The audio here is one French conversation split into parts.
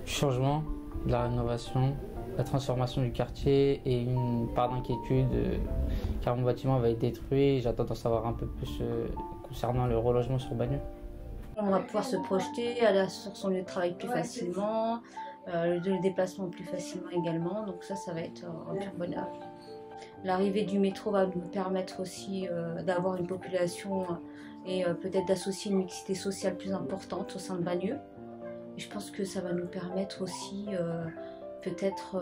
Du changement, de la rénovation, la transformation du quartier et une part d'inquiétude car mon bâtiment va être détruit. J'attends d'en savoir un peu plus concernant le relogement sur Bagneux. On va pouvoir se projeter, aller sur son lieu de travail plus facilement, le déplacement plus facilement également, donc ça va être un pur bonheur. L'arrivée du métro va nous permettre aussi d'avoir une population et peut-être d'associer une mixité sociale plus importante au sein de Bagneux. Et je pense que ça va nous permettre aussi peut-être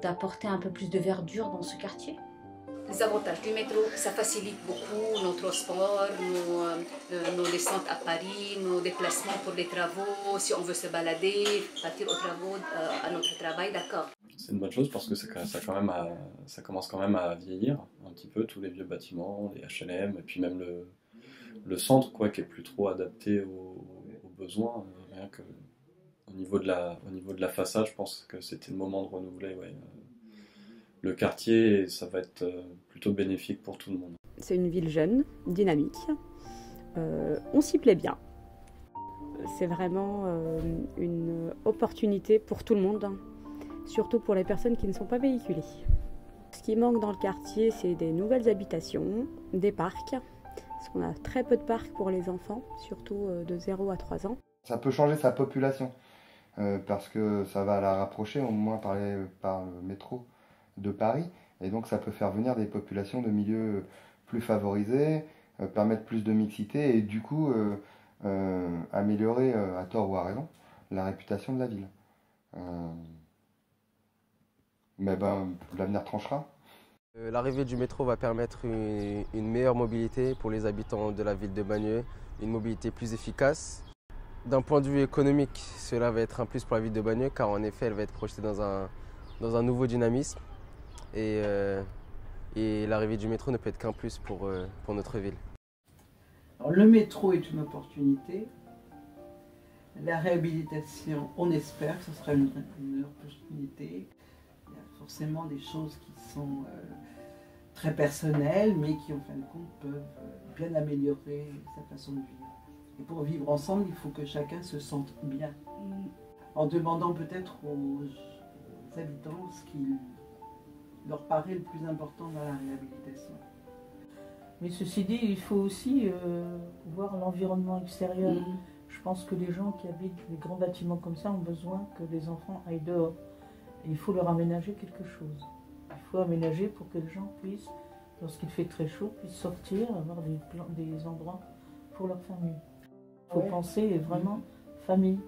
d'apporter un peu plus de verdure dans ce quartier. Les avantages du métro, ça facilite beaucoup nos transports, nos descentes à Paris, nos déplacements pour les travaux, si on veut se balader, partir aux travaux, à notre travail, d'accord. C'est une bonne chose parce que ça commence quand même à vieillir un petit peu, tous les vieux bâtiments, les HLM, et puis même le centre quoi, qui est plus trop adapté aux besoins. Rien que au niveau de la façade, je pense que c'était le moment de renouveler le quartier, et ça va être plutôt bénéfique pour tout le monde. C'est une ville jeune, dynamique, on s'y plaît bien. C'est vraiment une opportunité pour tout le monde, hein, surtout pour les personnes qui ne sont pas véhiculées. Ce qui manque dans le quartier, c'est des nouvelles habitations, des parcs, parce qu'on a très peu de parcs pour les enfants, surtout de 0 à 3 ans. Ça peut changer sa population, parce que ça va la rapprocher au moins par le métro de Paris, et donc ça peut faire venir des populations de milieux plus favorisés, permettre plus de mixité et du coup améliorer, à tort ou à raison, la réputation de la ville. Mais l'avenir tranchera. L'arrivée du métro va permettre une meilleure mobilité pour les habitants de la ville de Bagneux, une mobilité plus efficace. D'un point de vue économique, cela va être un plus pour la ville de Bagneux car en effet elle va être projetée dans un nouveau dynamisme et l'arrivée du métro ne peut être qu'un plus pour notre ville. Alors, le métro est une opportunité. La réhabilitation, on espère que ce sera une opportunité. Il y a forcément des choses qui sont très personnelles, mais qui en fin de compte peuvent bien améliorer sa façon de vivre. Et pour vivre ensemble, il faut que chacun se sente bien. En demandant peut-être aux habitants ce qui leur paraît le plus important dans la réhabilitation. Mais ceci dit, il faut aussi voir l'environnement extérieur. Je pense que les gens qui habitent des grands bâtiments comme ça ont besoin que les enfants aillent dehors. Et il faut leur aménager quelque chose. Il faut aménager pour que les gens puissent, lorsqu'il fait très chaud, puissent sortir, avoir des endroits pour leur famille. Il faut penser vraiment famille.